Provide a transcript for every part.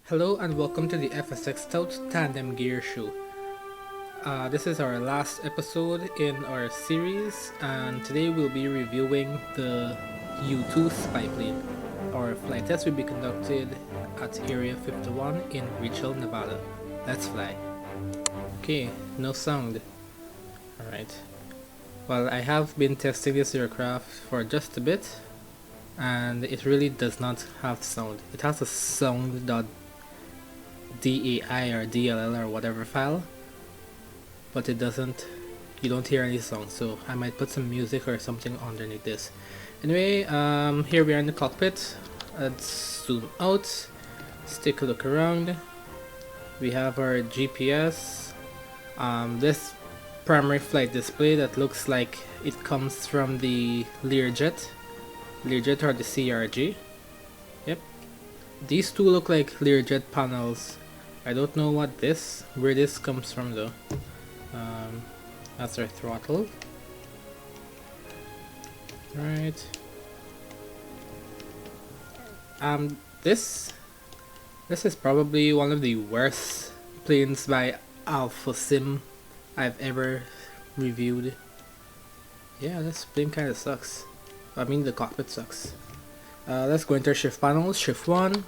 Hello and welcome to the FSXTout Tandem Gear Show. This is our last episode in our series, and today we'll be reviewing the U-2 spy plane. Our flight test will be conducted at Area 51 in Rachel, Nevada. Let's fly. Okay, no sound. Alright. Well, I have been testing this aircraft for just a bit, and it really does not have sound. It has a sound.dai or DLL or whatever file, but it doesn't, you don't hear any sound, so I might put some music or something underneath this. Anyway, here we are in the cockpit. Let's zoom out, let's take a look around. We have our GPS, this primary flight display that looks like it comes from the Learjet or the CRG. Yep, these two look like Learjet panels. I don't know where this comes from though. That's our throttle. Right. This is probably one of the worst planes by AlphaSim I've ever reviewed. Yeah, this plane kind of sucks. I mean, the cockpit sucks. Let's go into our shift panels. Shift 1.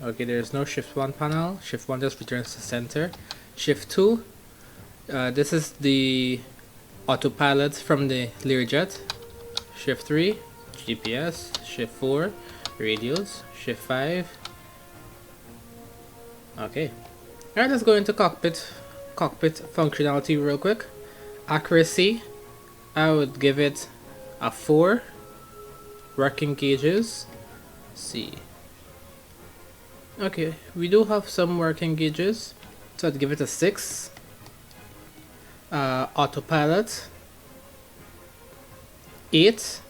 Okay, there's no shift 1 panel. Shift 1 just returns to center. Shift 2. This is the autopilot from the Learjet. Shift 3. GPS. Shift 4. Radios. Shift 5. Okay. Alright, let's go into cockpit functionality real quick. Accuracy, I would give it a 4. Working gauges, see. Okay, we do have some working gauges, so I'd give it a 6. Autopilot, 8.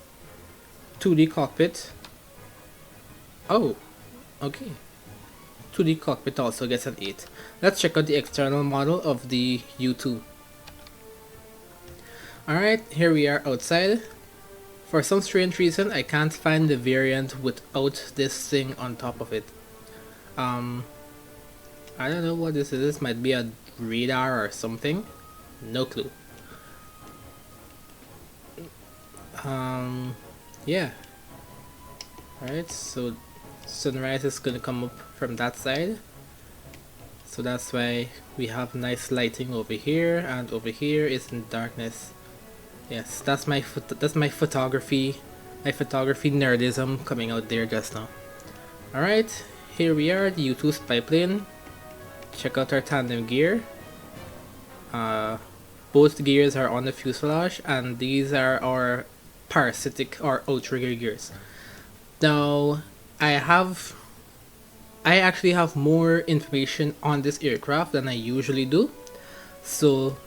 2D cockpit. Oh, okay. 2D cockpit also gets an 8. Let's check out the external model of the U-2. Alright, here we are outside. For some strange reason, I can't find the variant without this thing on top of it. I don't know what this is. This might be a radar or something. No clue. Yeah. Alright, so sunrise is gonna come up from that side. So that's why we have nice lighting over here, and over here is in darkness. Yes, that's my photography nerdism coming out there just now. Alright, here we are, the U-2 spy plane. Check out our tandem gear. Both gears are on the fuselage, and these are our parasitic or outrigger gears. Now, I actually have more information on this aircraft than I usually do. So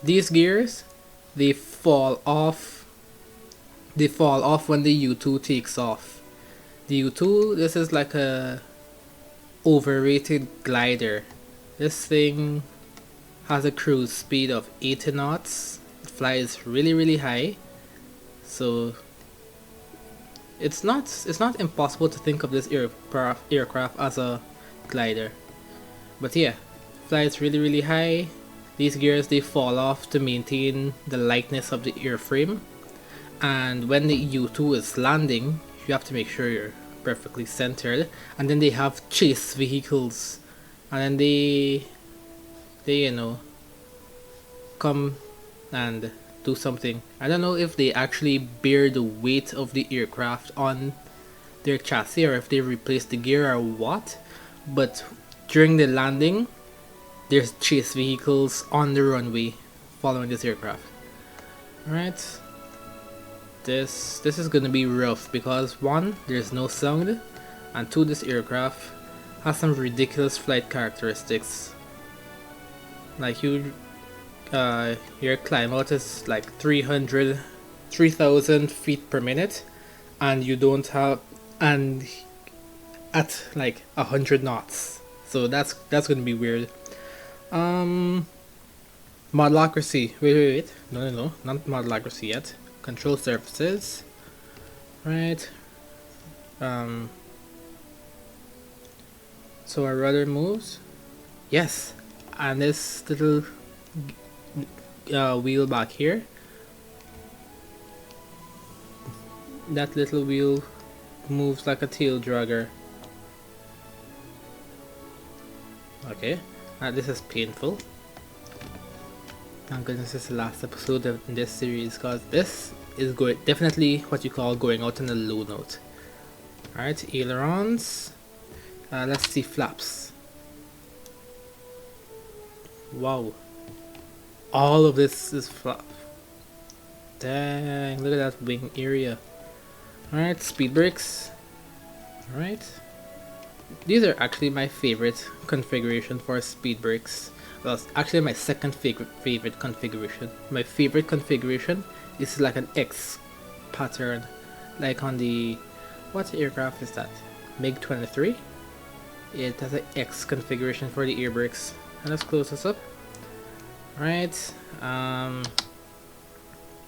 these gears, they fall off when the U-2 takes off. The U-2, this is like a overrated glider. This thing has a cruise speed of 80 knots. It flies really high. So it's not impossible to think of this aircraft as a glider. But yeah, flies really high. These gears, they fall off to maintain the lightness of the airframe, and when the U-2 is landing, you have to make sure you're perfectly centered. And then they have chase vehicles, and then they you know, come and do something. I don't know if they actually bear the weight of the aircraft on their chassis, or if they replace the gear or what, but during the landing there's chase vehicles on the runway following this aircraft. Alright, this is gonna be rough because 1, there's no sound, and 2, this aircraft has some ridiculous flight characteristics. Like your climb out is like 3,000 feet per minute, and you don't have, and at like 100 knots. So that's gonna be weird. Model accuracy. Wait. No, not model accuracy yet. Control surfaces. Right. So our rudder moves. Yes, and this little wheel back here. That little wheel moves like a tail dragger. Okay, this is painful. Thank goodness this is the last episode in this series, because this is definitely what you call going out on a low note. Alright, ailerons. Let's see flaps. Wow. All of this is flap. Dang, look at that wing area. Alright, speed brakes. Alright. These are actually my favorite configuration for speed brakes. Well, it's actually my second favorite configuration. My favorite configuration is like an X pattern, like on the, what aircraft is that? MiG-23. It has an X configuration for the air brakes. And let's close this up. Alright,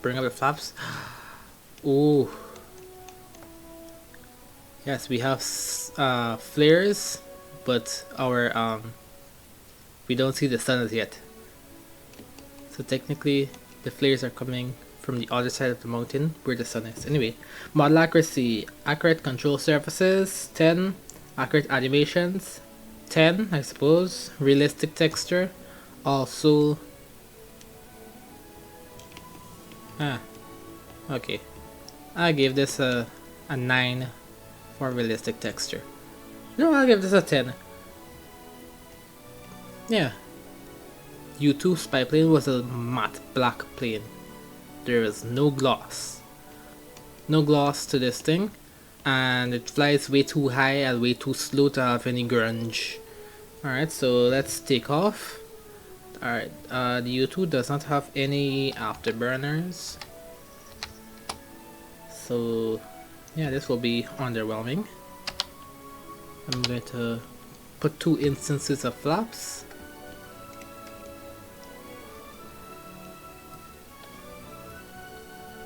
bring up the flaps. Ooh. Yes, we have flares, but our we don't see the sun as yet. So technically, the flares are coming from the other side of the mountain where the sun is. Anyway, model accuracy, accurate control surfaces, 10. Accurate animations, 10, I suppose. Realistic texture, also. Okay. I gave this a 9 for realistic texture. No, I'll give this a 10. Yeah. U-2 spy plane was a matte black plane. There is no gloss. No gloss to this thing. And it flies way too high and way too slow to have any grunge. Alright, so let's take off. Alright, the U-2 does not have any afterburners. So, yeah, this will be underwhelming. I'm going to put 2 instances of flaps.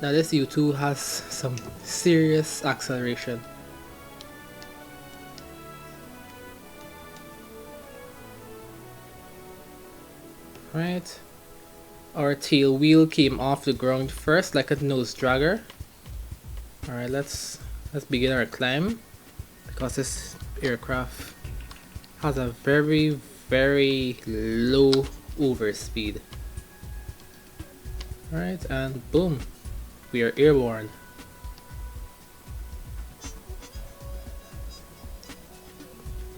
Now this U-2 has some serious acceleration. Right. Our tail wheel came off the ground first like a nose dragger. Alright, let's begin our climb, because this aircraft has a very, very low overspeed. Alright, and boom. We are airborne.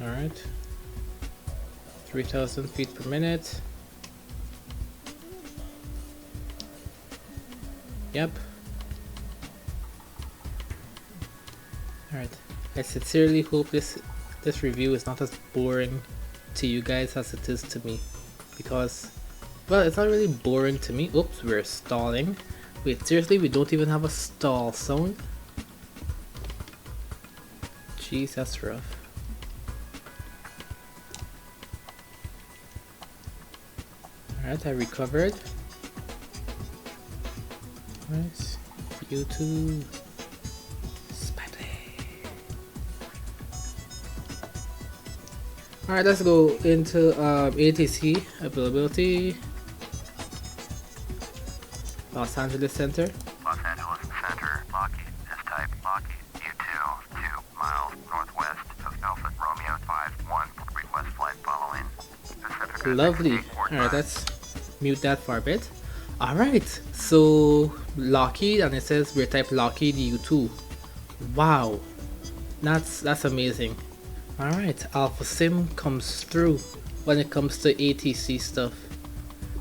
Alright. 3,000 feet per minute. Yep. Alright. I sincerely hope this review is not as boring to you guys as it is to me. Because, well, it's not really boring to me. Oops, we're stalling. Wait, seriously, we don't even have a stall sound? Jeez, that's rough. Alright, I recovered. Alright, U-2. Spy plane. Alright, let's go into ATC availability. Los Angeles Center. Los Angeles Center, Lockheed, S-type, Lockheed, U-2, 2 miles northwest of Alpha Romeo 5-1, request flight following. Pacific Lovely. Alright, let's mute that for a bit. Alright, so Lockheed, and it says we're type Lockheed U-2. Wow, that's amazing. Alright, AlphaSim comes through when it comes to ATC stuff.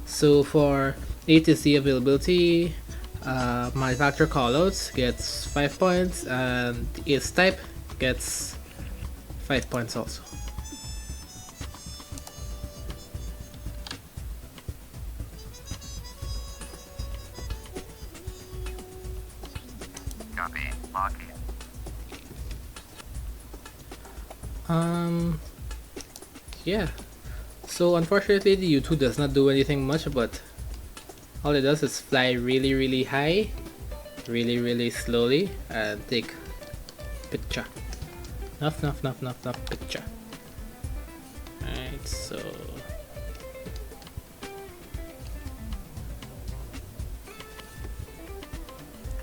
So for ATC availability, manufacturer callouts gets 5 points, and ACE type gets 5 points also. Copy, Lockheed. Yeah. So unfortunately the U-2 does not do anything much, but all it does is fly really, really high, really, really slowly, and take picture. enough picture. Alright, so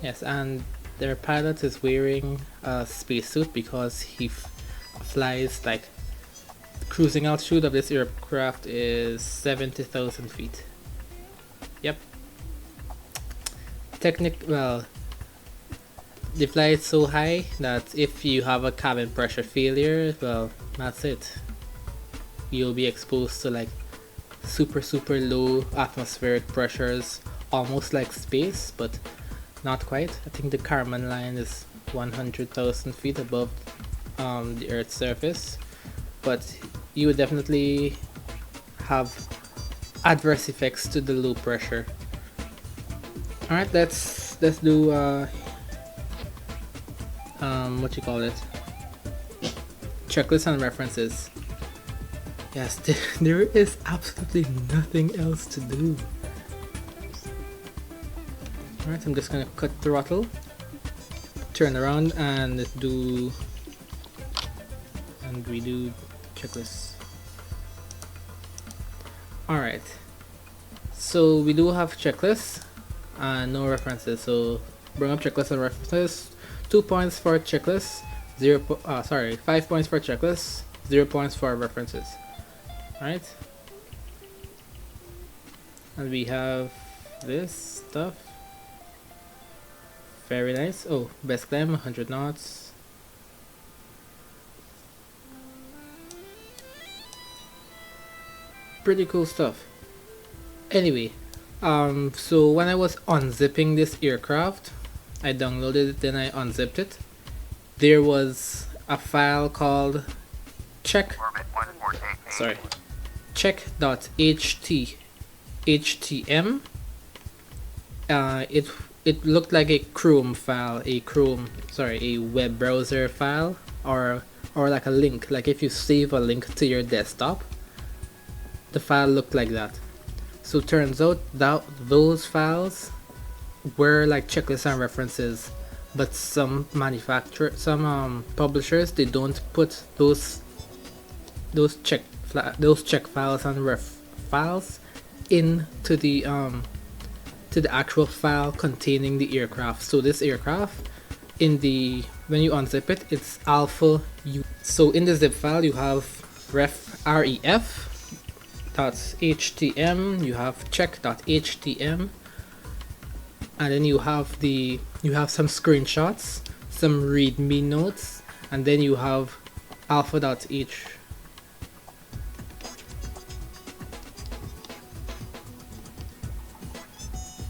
yes, and their pilot is wearing a spacesuit because he flies like cruising altitude of this aircraft is 70,000 feet. Yep. Well, they fly it so high that if you have a cabin pressure failure, well, that's it. You'll be exposed to like super low atmospheric pressures, almost like space, but not quite. I think the Kármán line is 100,000 feet above the Earth's surface, but you would definitely have adverse effects to the low pressure. All right, let's do what you call it, checklist and references. Yes, there is absolutely nothing else to do. Alright, I'm just gonna cut throttle, turn around and redo checklist. Alright, so we do have checklists and no references, so bring up checklist and references. 2 points for checklist, 5 points for checklist, 0 points for references. Alright, and we have this stuff. Very nice. Oh, best climb 100 knots. Pretty cool stuff. Anyway, so when I was unzipping this aircraft, I downloaded it, then I unzipped it. There was a file called check.htm. It looked like a Chrome file, a web browser file, or like a link. Like if you save a link to your desktop, the file looked like that. So turns out that those files were like checklists and references, but some publishers, they don't put those check files and ref files into the actual file containing the aircraft. So this aircraft, when you unzip it, it's alpha U. So in the zip file you have ref.htm, you have check.htm, and then you have some screenshots, some readme notes, and then you have alpha.h.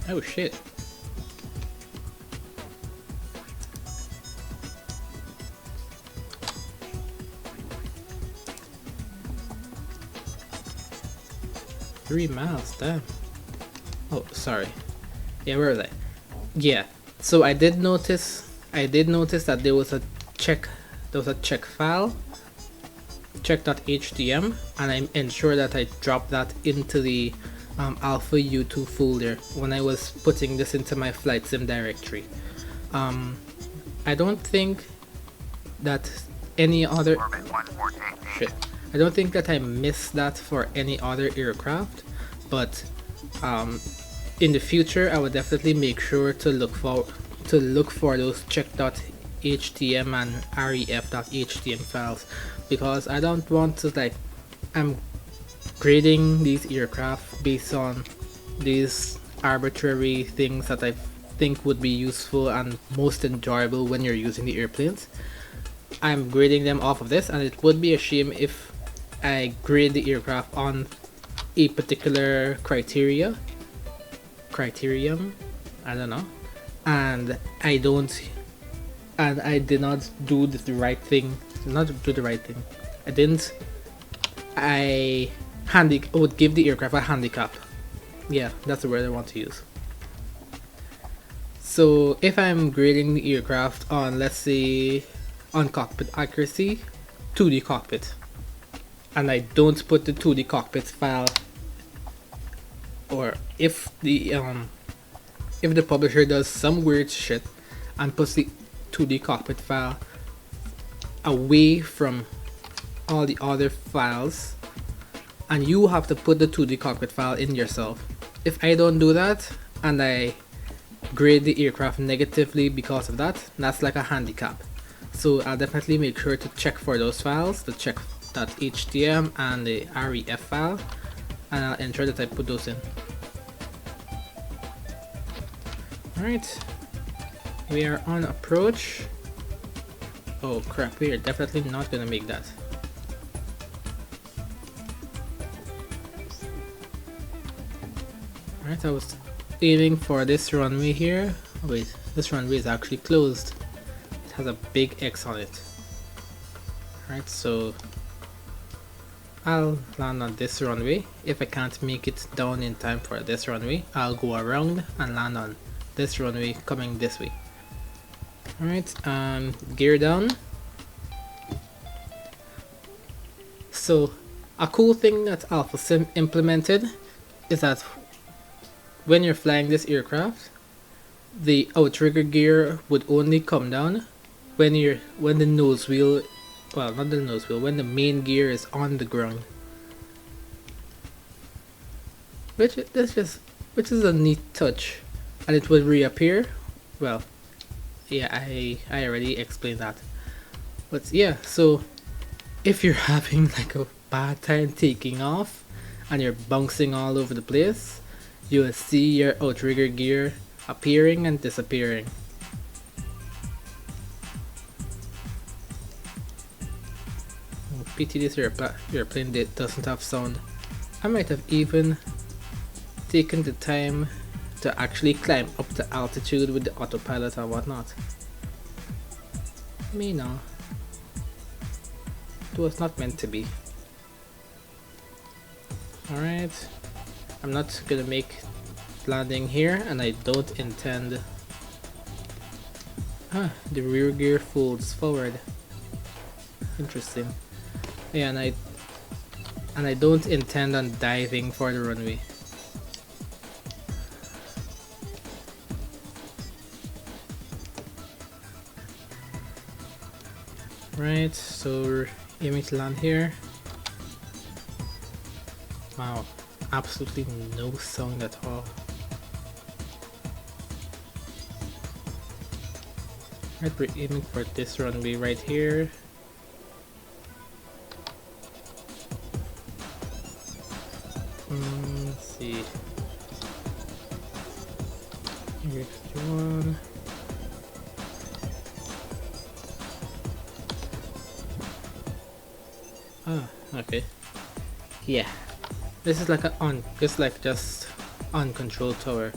Oh shit. Three miles, damn. Oh, sorry. Yeah, where was I? Yeah. So I did notice that there was a check file, check.htm, and I ensured that I dropped that into the Alpha U-2 folder when I was putting this into my flight sim directory. I don't think that any other I don't think that I missed that for any other aircraft, but in the future I would definitely make sure to look for those check.htm and ref.htm files, because I don't want to I'm grading these aircraft based on these arbitrary things that I think would be useful and most enjoyable when you're using the airplanes. I'm grading them off of this, and it would be a shame if I grade the aircraft on a particular criterion, I don't know, and I did not do the right thing. I would give the aircraft a handicap. Yeah, that's the word I want to use. So if I'm grading the aircraft on, let's say, on cockpit accuracy, 2D cockpit, and I don't put the 2D cockpit file, or if the publisher does some weird shit and puts the 2D cockpit file away from all the other files, and you have to put the 2D cockpit file in yourself. If I don't do that and I grade the aircraft negatively because of that, that's like a handicap. So I'll definitely make sure to check for those files, to check that HTM and the REF file, and I'll ensure that I put those in. Alright, we are on approach. Oh crap, we are definitely not gonna make that. Alright, I was aiming for this runway here. Oh, wait, this runway is actually closed. It has a big X on it. Alright, so I'll land on this runway. If I can't make it down in time for this runway, I'll go around and land on this runway coming this way. Alright, gear down. So a cool thing that AlphaSim implemented is that when you're flying this aircraft, the outrigger gear would only come down when the nose wheel, well, not the nose wheel, when the main gear is on the ground. Which is a neat touch, and it would reappear. Well, yeah, I already explained that. But yeah, so if you're having like a bad time taking off and you're bouncing all over the place, you will see your outrigger gear appearing and disappearing. Oh, pity this airplane doesn't have sound. I might have even taken the time to actually climb up to altitude with the autopilot and whatnot. Me no. It was not meant to be. Alright. I'm not gonna make landing here, and I don't intend. The rear gear folds forward. Interesting. Yeah, and I don't intend on diving for the runway. Right, so we're aiming to land here. Wow, absolutely no sound at all. Right, we're aiming for this runway right here. Let's see. Here's one. Okay. Yeah. This is like just uncontrolled tower.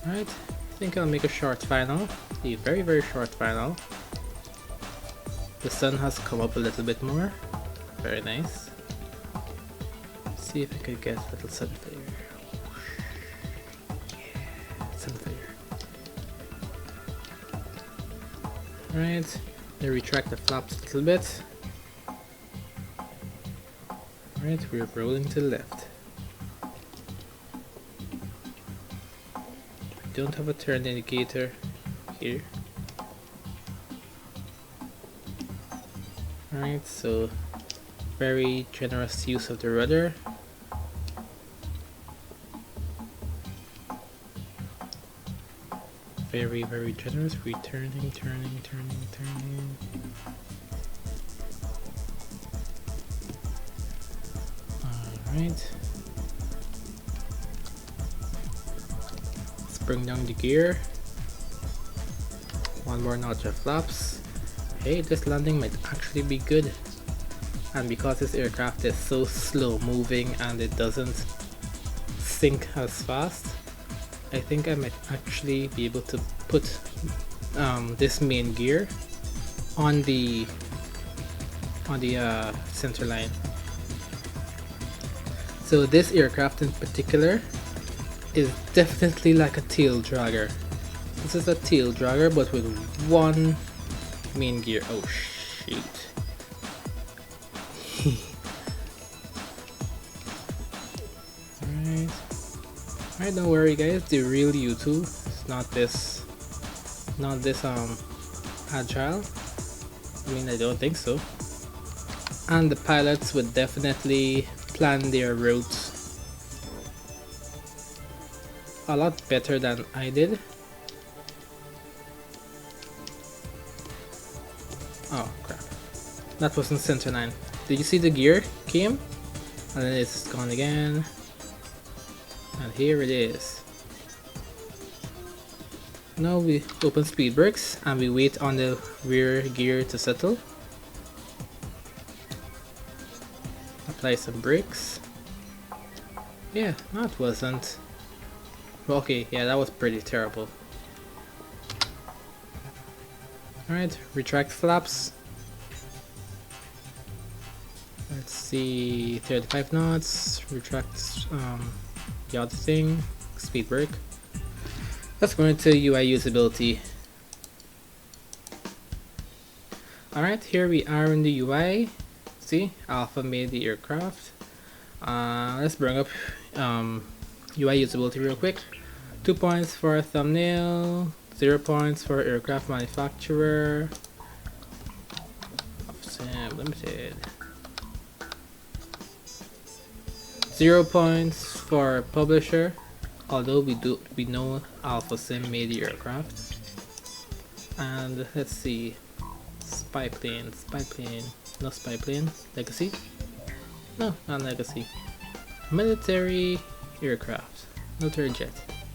Right. I think I'll make a short final. A very, very short final. The sun has come up a little bit more. Very nice. Let's see if I could get a little sun flare. Yeah, sun flare. Right. Now retract the flaps a little bit. Right, we're rolling to the left. We don't have a turn indicator here. Alright, so very generous use of the rudder. Very, very generous. We're turning. Alright. Let's bring down the gear. One more notch of flaps. Hey, this landing might actually be good. And because this aircraft is so slow moving and it doesn't sink as fast, I think I might actually be able to put this main gear on the center line. So this aircraft in particular is definitely like a tail dragger. This is a tail dragger but with one main gear. Oh shoot. Alright, don't worry guys, the real U-2 is not this agile. I mean, I don't think so. And the pilots would definitely plan their routes a lot better than I did. Oh crap, that wasn't center 9. Did you see the gear came? And then it's gone again. And here it is. Now we open speed brakes and we wait on the rear gear to settle. Apply some brakes. Yeah, that wasn't... Okay, yeah, that was pretty terrible. Alright, retract flaps. Let's see, 35 knots, retract the other thing, speed brake. Let's go into UI usability. Alright, here we are in the UI. See, Alpha made the aircraft. Let's bring up UI usability real quick. 2 points for thumbnail, 0 points for aircraft manufacturer. AlphaSim Limited. 0 points for publisher, although we know AlphaSim made the aircraft. And let's see, spy plane, no spy plane, legacy, no, not legacy, military aircraft, military jet,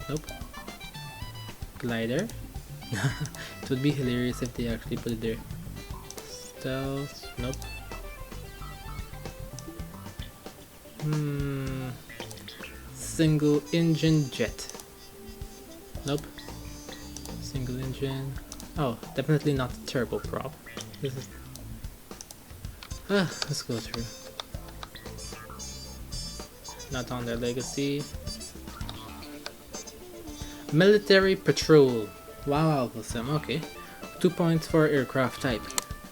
nope, glider. It would be hilarious if they actually put it there. Stealth, nope. Single engine jet, nope. Single engine, oh, definitely not the turboprop. This is let's go through. Not on their legacy. Military patrol, wow, AlphaSim, okay. 2 points for aircraft type.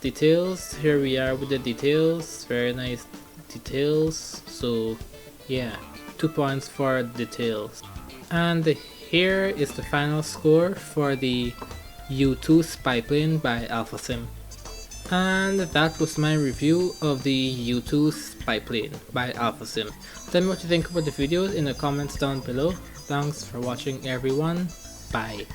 Details, here we are with the details, very nice details, so yeah, 2 points for details. And here is the final score for the U-2 spy plane by AlphaSim. And that was my review of the U-2 spy plane by AlphaSim. Tell me what you think about the videos in the comments down below. Thanks for watching everyone, bye.